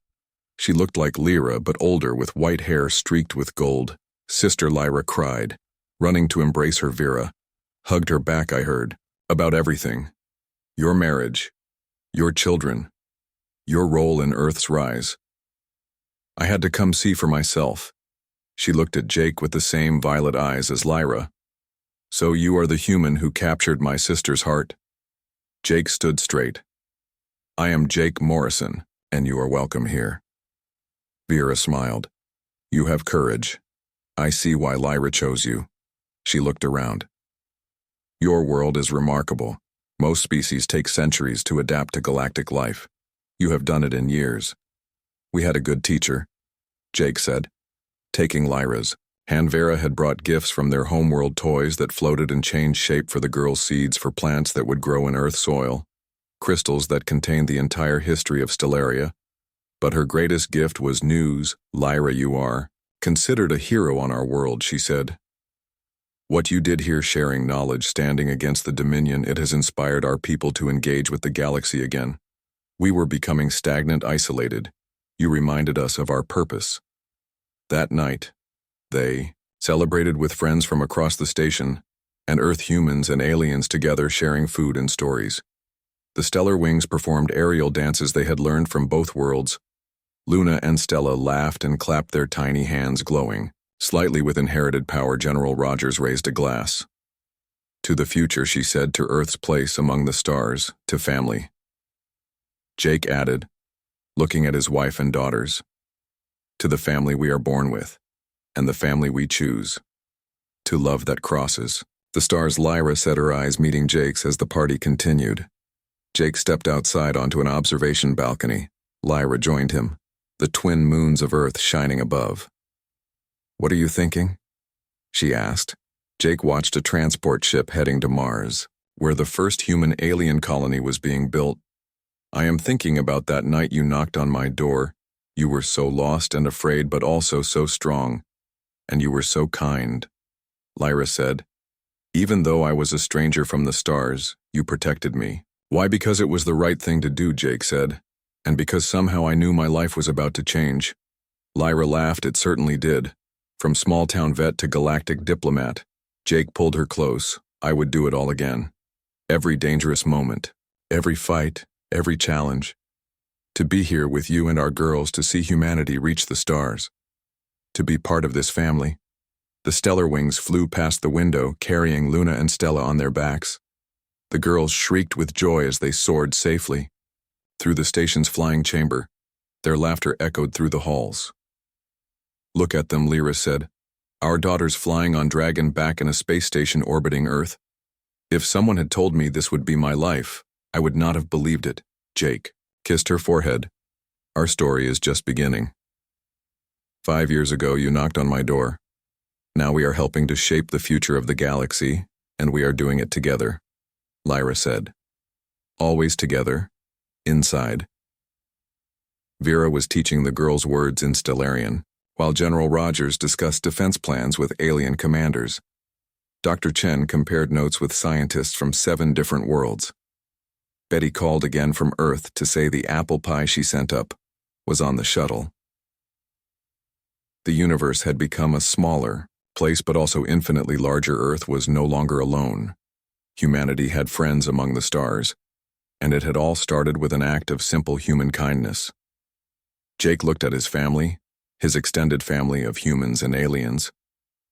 A: She looked like Lyra, but older, with white hair streaked with gold. "Sister," Lyra cried, running to embrace her. Vera hugged her back. "I heard about everything. Your marriage, your children, your role in Earth's rise. I had to come see for myself." She looked at Jake with the same violet eyes as Lyra. "So you are the human who captured my sister's heart?" Jake stood straight. "I am Jake Morrison, and you are welcome here." Vera smiled. "You have courage. I see why Lyra chose you." She looked around. "Your world is remarkable. Most species take centuries to adapt to galactic life. You have done it in years." "We had a good teacher," Jake said, taking Lyra's hand. Vera had brought gifts from their homeworld, toys that floated and changed shape for the girls, seeds for plants that would grow in Earth soil, crystals that contained the entire history of Stellaria. But her greatest gift was news. "Lyra, you are considered a hero on our world," she said. "What you did here, sharing knowledge, standing against the Dominion, it has inspired our people to engage with the galaxy again. We were becoming stagnant, isolated. You reminded us of our purpose." That night, they celebrated with friends from across the station, and Earth humans and aliens together, sharing food and stories. The Stellar Wings performed aerial dances they had learned from both worlds. Luna and Stella laughed and clapped, their tiny hands glowing slightly with inherited power. General Rogers raised a glass. "To the future," she said, "to Earth's place among the stars, to family." Jake added, looking at his wife and daughters, "To the family we are born with, and the family we choose. To love that crosses the stars." Lyra said, her eyes meeting Jake's as the party continued. Jake stepped outside onto an observation balcony. Lyra joined him, the twin moons of Earth shining above. "What are you thinking?" she asked. Jake watched a transport ship heading to Mars, where the first human-alien colony was being built. "I am thinking about that night you knocked on my door. You were so lost and afraid, but also so strong. And you were so kind," Lyra said. "Even though I was a stranger from the stars, you protected me." "Why? Because it was the right thing to do," Jake said. "And because somehow I knew my life was about to change." Lyra laughed. "It certainly did. From small-town vet to galactic diplomat." Jake pulled her close. "I would do it all again. Every dangerous moment, every fight, every challenge. To be here with you and our girls, to see humanity reach the stars. To be part of this family." The Stellar Wings flew past the window, carrying Luna and Stella on their backs. The girls shrieked with joy as they soared safely through the station's flying chamber. Their laughter echoed through the halls. "Look at them," Lyra said. "Our daughters flying on Dragon back in a space station orbiting Earth. If someone had told me this would be my life, I would not have believed it." Jake kissed her forehead. "Our story is just beginning. 5 years ago, you knocked on my door. Now we are helping to shape the future of the galaxy, and we are doing it together," Lyra said. "Always together, inside." Vera was teaching the girls words in Stellarian, while General Rogers discussed defense plans with alien commanders. Dr. Chen compared notes with scientists from 7 different worlds. Betty called again from Earth to say the apple pie she sent up was on the shuttle. The universe had become a smaller place, but also infinitely larger. Earth was no longer alone. Humanity had friends among the stars, and it had all started with an act of simple human kindness. Jake looked at his family, his extended family of humans and aliens,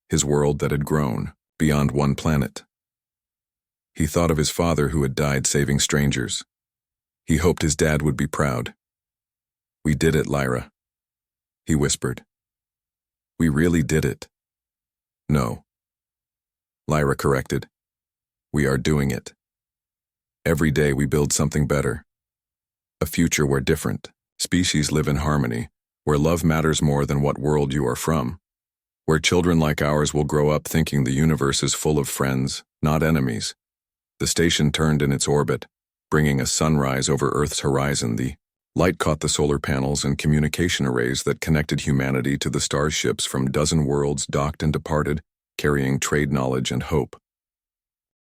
A: his world that had grown beyond one planet. He thought of his father who had died saving strangers. He hoped his dad would be proud. "We did it, Lyra," he whispered. "We really did it." "No," Lyra corrected. "We are doing it. Every day we build something better. A future where different species live in harmony, where love matters more than what world you are from, where children like ours will grow up thinking the universe is full of friends, not enemies." The station turned in its orbit, bringing a sunrise over Earth's horizon. The light caught the solar panels and communication arrays that connected humanity to the starships from dozen worlds docked and departed, carrying trade knowledge and hope.